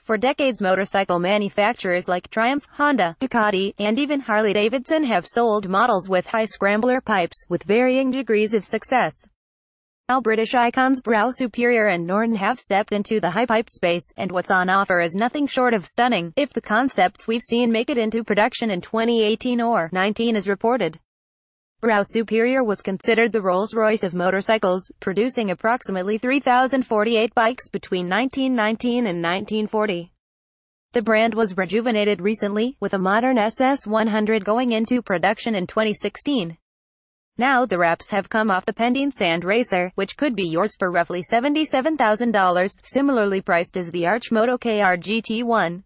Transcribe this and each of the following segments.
For decades, motorcycle manufacturers like Triumph, Honda, Ducati, and even Harley-Davidson have sold models with high scrambler pipes, with varying degrees of success. Now British icons Brough, Superior and Norton have stepped into the high-pipe space, and what's on offer is nothing short of stunning, if the concepts we've seen make it into production in 2018 or 19 as reported. Brough Superior was considered the Rolls-Royce of motorcycles, producing approximately 3,048 bikes between 1919 and 1940. The brand was rejuvenated recently, with a modern SS100 going into production in 2016. Now the wraps have come off the pending Sand Racer, which could be yours for roughly $77,000, similarly priced as the Arch Moto KR GT1.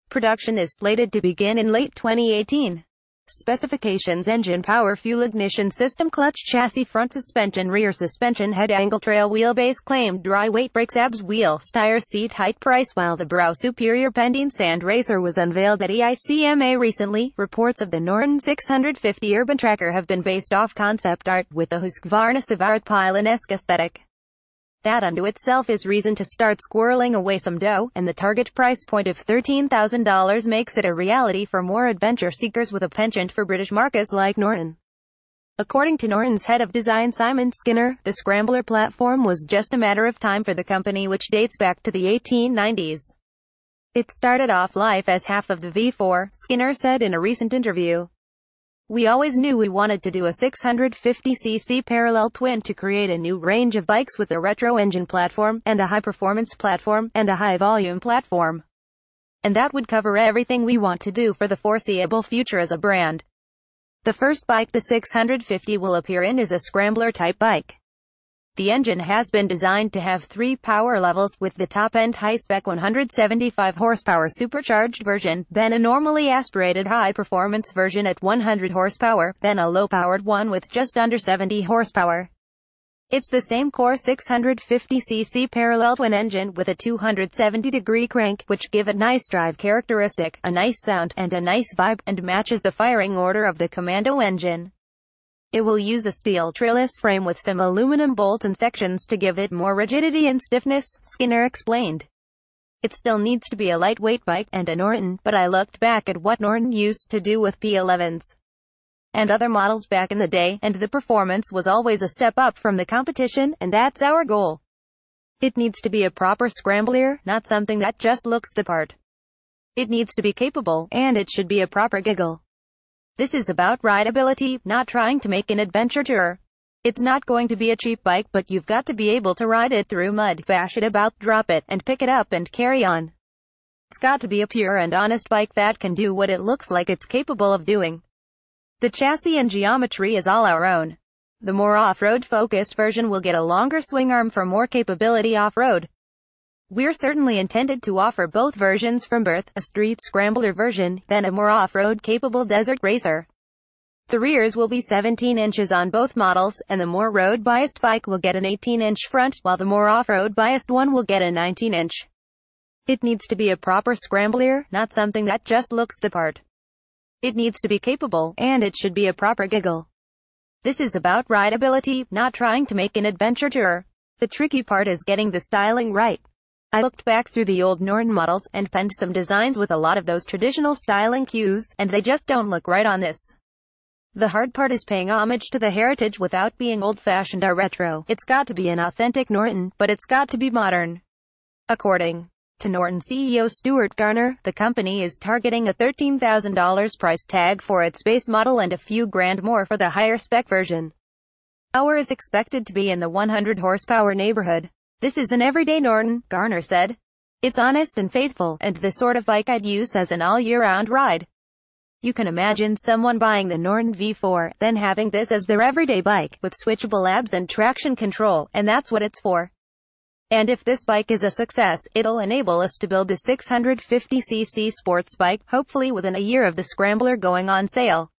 Production is slated to begin in late 2018. Specifications: engine power, fuel ignition system, clutch, chassis, front suspension, rear suspension, head angle, trail wheelbase, claimed dry weight, brakes, ABS, wheels, tires, seat height, price. While the Brough Superior pending Sand Racer was unveiled at EICMA recently, reports of the Norton 650 Urban Tracker have been based off concept art, with the Husqvarna Savarit Pylon-esque aesthetic. That unto itself is reason to start squirreling away some dough, and the target price point of $13,000 makes it a reality for more adventure seekers with a penchant for British marques like Norton. According to Norton's head of design Simon Skinner, the scrambler platform was just a matter of time for the company, which dates back to the 1890s. It started off life as half of the V4, Skinner said in a recent interview. We always knew we wanted to do a 650cc parallel twin to create a new range of bikes with a retro engine platform, and a high-performance platform, and a high-volume platform. And that would cover everything we want to do for the foreseeable future as a brand. The first bike the 650 will appear in is a scrambler-type bike. The engine has been designed to have 3 power levels, with the top-end high-spec 175 horsepower supercharged version, then a normally aspirated high-performance version at 100 horsepower, then a low-powered one with just under 70 horsepower. It's the same core 650cc parallel twin engine with a 270-degree crank, which give a nice drive characteristic, a nice sound, and a nice vibe, and matches the firing order of the Commando engine. It will use a steel trellis frame with some aluminum bolts and sections to give it more rigidity and stiffness, Skinner explained. It still needs to be a lightweight bike, and a Norton, but I looked back at what Norton used to do with P11s and other models back in the day, and the performance was always a step up from the competition, and that's our goal. It needs to be a proper scrambler, not something that just looks the part. It needs to be capable, and it should be a proper giggle. This is about rideability, not trying to make an adventure tour. It's not going to be a cheap bike, but you've got to be able to ride it through mud, bash it about, drop it, and pick it up and carry on. It's got to be a pure and honest bike that can do what it looks like it's capable of doing. The chassis and geometry is all our own. The more off-road focused version will get a longer swing arm for more capability off-road. We're certainly intended to offer both versions from birth, a street scrambler version, then a more off-road capable desert racer. The rears will be 17 inches on both models, and the more road-biased bike will get an 18-inch front, while the more off-road biased one will get a 19-inch. It needs to be a proper scrambler, not something that just looks the part. It needs to be capable, and it should be a proper giggle. This is about rideability, not trying to make an adventure tour. The tricky part is getting the styling right. I looked back through the old Norton models, and penned some designs with a lot of those traditional styling cues, and they just don't look right on this. The hard part is paying homage to the heritage without being old-fashioned or retro. It's got to be an authentic Norton, but it's got to be modern. According to Norton CEO Stuart Garner, the company is targeting a $13,000 price tag for its base model and a few grand more for the higher spec version. Power is expected to be in the 100 horsepower neighborhood. This is an everyday Norton, Garner said. It's honest and faithful, and the sort of bike I'd use as an all-year-round ride. You can imagine someone buying the Norton V4, then having this as their everyday bike, with switchable ABS and traction control, and that's what it's for. And if this bike is a success, it'll enable us to build the 650cc sports bike, hopefully within a year of the Scrambler going on sale.